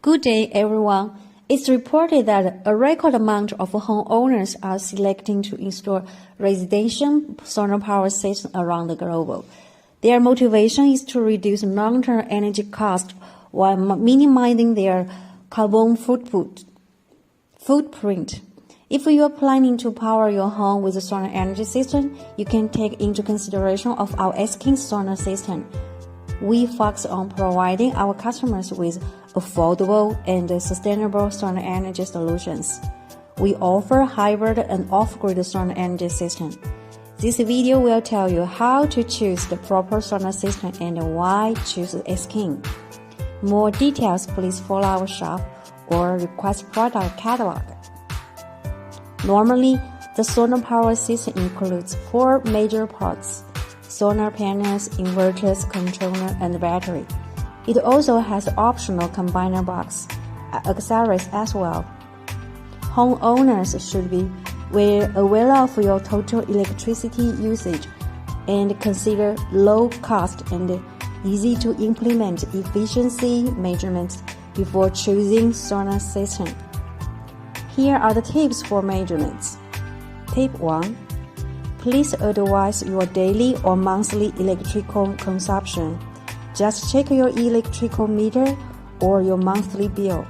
Good day, everyone. It's reported that a record amount of homeowners are selecting to install residential solar power systems around the globe. Their motivation is to reduce long-term energy costs while minimizing their carbon footprint. If you are planning to power your home with a solar energy system, you can take into consideration of our asking solar system. We focus on providing our customers with affordable and sustainable solar energy solutions. We offer hybrid and off-grid solar energy system. This video will tell you how to choose the proper solar system and why choose asking. More details, please follow our shop or request product catalog. Normally, the solar power system includes 4 major parts: solar panels, inverters, controller, and battery. It also has optional combiner box, accessories as well. Homeowners should be aware of your total electricity usage and consider low cost and easy to implement efficiency measurements before choosing solar system. Here are the tips for measurements. Tip 1. Please advise your daily or monthly electrical consumption. Just check your electrical meter or your monthly bill.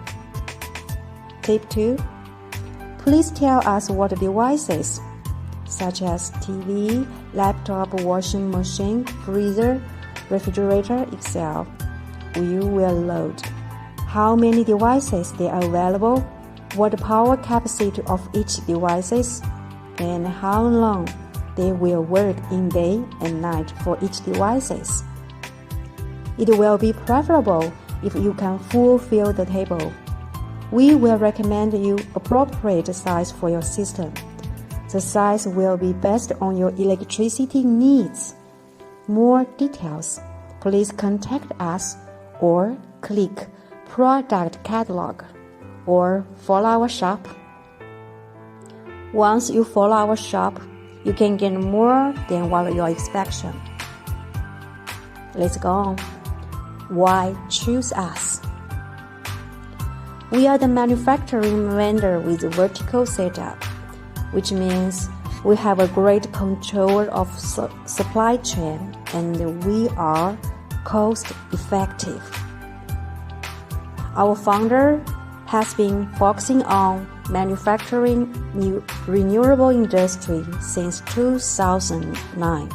Tip 2. Please tell us what devices, such as TV, laptop, washing machine, freezer, refrigerator, etc., you will load. How many devices there are available, what the power capacity of each devices, and how long they will work in day and night for each devices. It will be preferable if you can fulfill the table. We will recommend you appropriate size for your system. The size will be based on your electricity needs. More details, please contact us or click Product Catalog or follow our shop. Once you follow our shop, you can get more than what your expectation. Let's go on. Why choose us? We are the manufacturing vendor with a vertical setup, which means we have a great control of supply chain and we are cost effective. Our founder has been focusing on manufacturing renewable industry since 2009.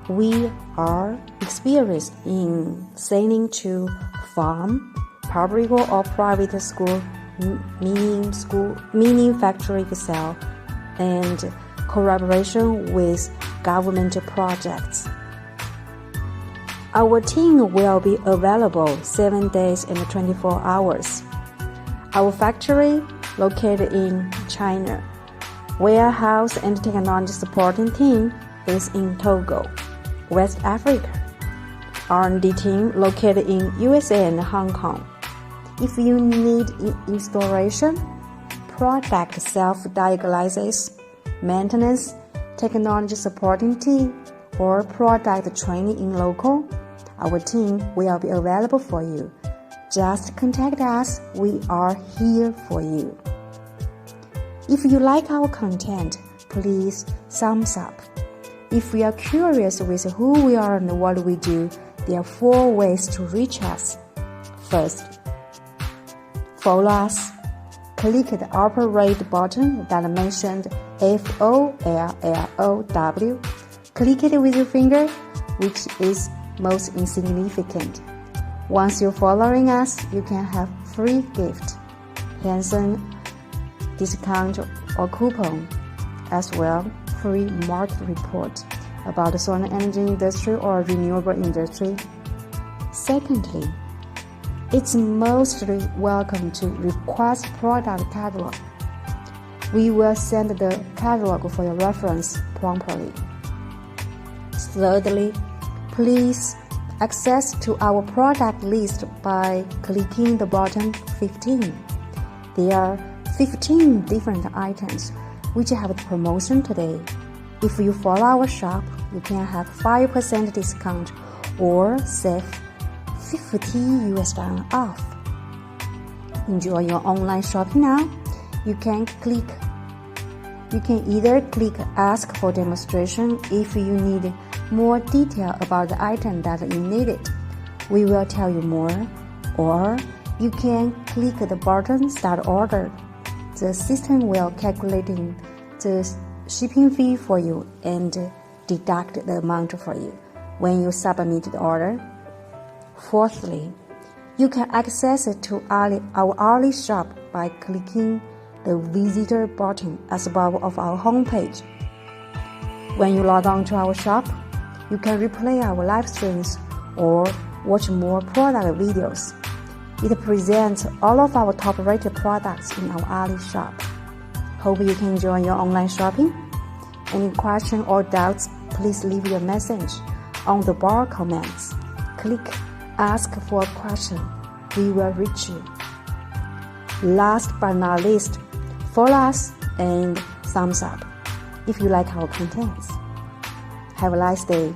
We are experienced in selling to farm, public or private school, mini factory sale, and collaboration with government projects. Our team will be available 7 days and 24 hours. Our factory located in China. Warehouse and technology supporting team is in Togo, West Africa. R&D team located in USA and Hong Kong. If you need installation, product self-diagnosis, maintenance, technology supporting team, or product training in local, our team will be available for you. Just contact us, we are here for you. If you like our content, please thumbs up. If you are curious with who we are and what we do, there are 4 ways to reach us. First, follow us. Click the upper right button that mentioned FOLLOW. Click it with your finger, which is most insignificant. Once you're following us, you can have free gift, handsome discount or coupon, as well free market report about the solar energy industry or renewable industry. Secondly, it's mostly welcome to request product catalog. We will send the catalog for your reference promptly. Thirdly, please access to our product list by clicking the button 15. There are 15 different items which have a promotion today. If you follow our shop, you can have 5% discount or save $50 off. Enjoy your online shopping now. You can either click Ask for demonstration if you need more detail about the item that you needed. We will tell you more. Or you can click the button Start Order. The system will calculate the shipping fee for you and deduct the amount for you when you submit the order. Fourthly, you can access to our Arlie shop by clicking the Visitor button at above of our homepage. When you log on to our shop, you can replay our live streams or watch more product videos. It presents all of our top-rated products in our Arlie shop. Hope you can enjoy your online shopping. Any question or doubts, please leave your message on the bar comments. Click Ask for a question. We will reach you. Last but not least, follow us and thumbs up if you like our contents. Have a nice day.